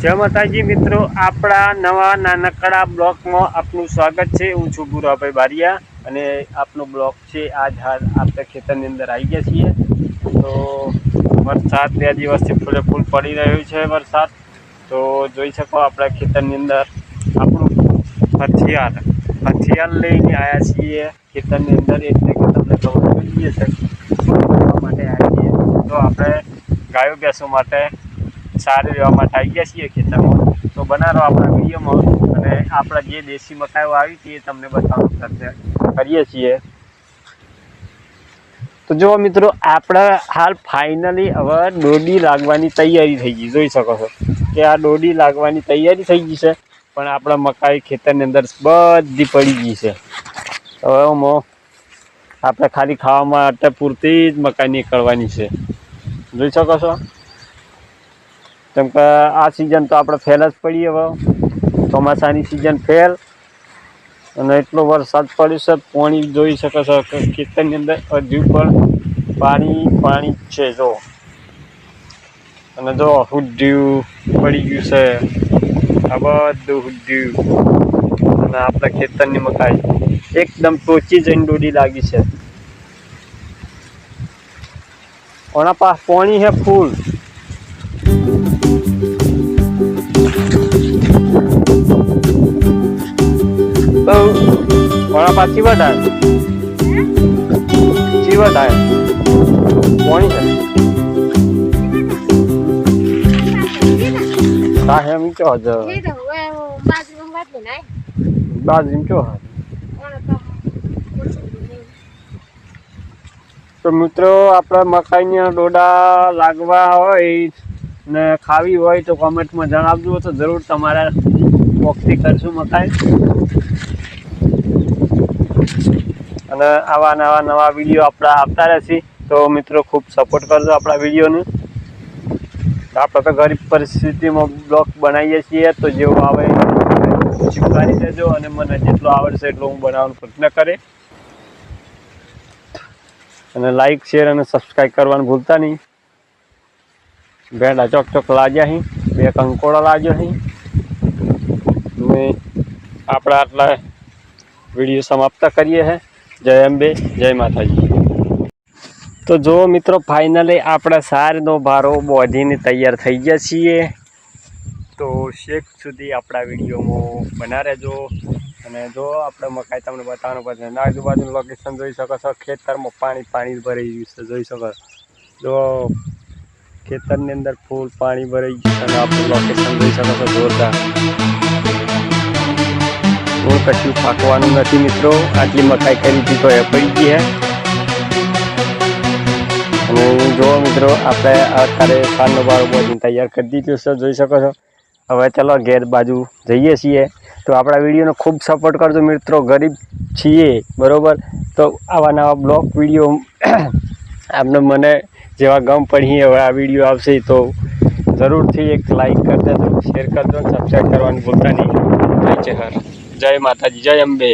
જય માતાજી મિત્રો, આપણા નવા નાનકડા બ્લોકમાં આપનું સ્વાગત છે। હું છું ગુરાભાઈ બારિયા અને આપનો બ્લોક છે। આજ હાલ આપણે ખેતરની અંદર આવી ગયા છીએ। તો વરસાદ 2 દિવસથી ફૂલે ફૂલ પડી રહ્યું છે વરસાદ। તો જોઈ શકો આપણા ખેતરની અંદર આપણું હથિયાર લઈને આવ્યા છીએ ખેતરની અંદર, એટલે કે તમને ખબર પડી જશે માટે આવી છીએ। તો આપણે ગાયો ભેંસો માટે સારી રહેવા માટે આવી ગયા છીએ ખેતરમાં। તો બનાવો આપણા વિડીયોમાં અને આપણા જે દેશી મકાઈઓ આવી હતી એ તમને બતાવવાનો પ્રયત્ન કરીએ છીએ। તો જો મિત્રો, આપણે હાલ ફાઇનલી હવે દોડી લાગવાની તૈયારી થઈ ગઈ। જોઈ શકો છો કે આ દોડી લાગવાની તૈયારી થઈ ગઈ છે, પણ આપણા મકાઈ ખેતરની અંદર બધી પડી ગઈ છે। હવે આપણે ખાલી ખાવા માટે પૂરતી જ મકાઈ નીકળવાની છે। જોઈ શકો છો, કેમ કે આ સિઝન તો આપણે ફેલ જ પડી। હવે ચોમાસાની સિઝન ફેલ અને એટલો વરસાદ પડ્યો છે, પાણી જોઈ શકો છો કે ખેતરની અંદર હજુ પણ પાણી છે જો। અને જો હુડ્યું પડી ગયું છે, આ બધું હુડ્યું। અને આપણા ખેતરની મકાઈ એકદમ ટોચી જઈને દોડી લાગી છે। ઓના પાસ પાણી છે ફૂલ। તો ઓના પાસ ચીવટ આવે પાણી છે કાહે એમ ક્યો જ બાજરી ક્યો હા। તો મિત્રો, આપણે મકાઈના ડોડા લાગવા હોય ને ખાવી હોય તો કોમેન્ટમાં જણાવજો, તો જરૂર તમારા વખતે કરશું મકાઈ। અને આવા નવા વિડીયો આપણા આવતા રહેશે। તો મિત્રો, ખૂબ સપોર્ટ કરજો આપણા વિડીયોને। આપણે તો ગરીબ પરિસ્થિતિમાં બ્લોગ બનાવીએ છીએ, તો જેવું આવે સ્વીકારી દેજો અને મને જેટલો આવડશે એટલો હું બનાવવાનો પ્રયત્ન કરે। અને લાઈક, શેર અને સબસ્ક્રાઈબ કરવાનું ભૂલતા નહીં। ભેંડા ચોક લાગ્યા અહીં, 2 કંકોડા લાગ્યો અહીં। ને આપણા આટલા વિડીયો સમાપ્ત કરીએ हैं। જય અંબે, જય માતાજી। તો જો મિત્રો, ફાઇનલી આપણે સારનો ભારો બોધીને તૈયાર થઈ ગયા છીએ। તો શેક સુધી આપણા વિડીયોમાં બના રહેજો। અને જો આપણે મકાઈ તમને બતાવવાનું પડશે, આજુબાજુનું લોકેશન જોઈ શકો છો। ખેતરમાં પાણી ભરાઈ ગયું છે, જોઈ શકો જો ખેતરની અંદર ફૂલ પાણી ભરાઈ ગયું છે। અને આપણું લોકેશન જોઈ શકો છો જોરદાર। હું કશું થાકવાનું નથી મિત્રો, આટલી મકાઈ કરી હતી તો એ પડી ગઈ છે। અને જો મિત્રો, આપણે અત્યારે સારનો ભારો બોધીને તૈયાર કરી દીધું છે, જોઈ શકો છો। હવે ચાલો ઘેર બાજુ જઈએ છીએ। તો આપણા વિડીયોને ખૂબ સપોર્ટ કરજો મિત્રો, ગરીબ છીએ બરાબર। તો આવા નવા બ્લોગ વિડીયો આપણે મને જેવા ગમ પડી હવે આ વિડીયો આવશે તો જરૂરથી એક લાઈક કરી દેજો, શેર કરજો, સબસ્ક્રાઈબ કરવાનું ભૂલતા નહીં। જય માતાજી, જય અંબે।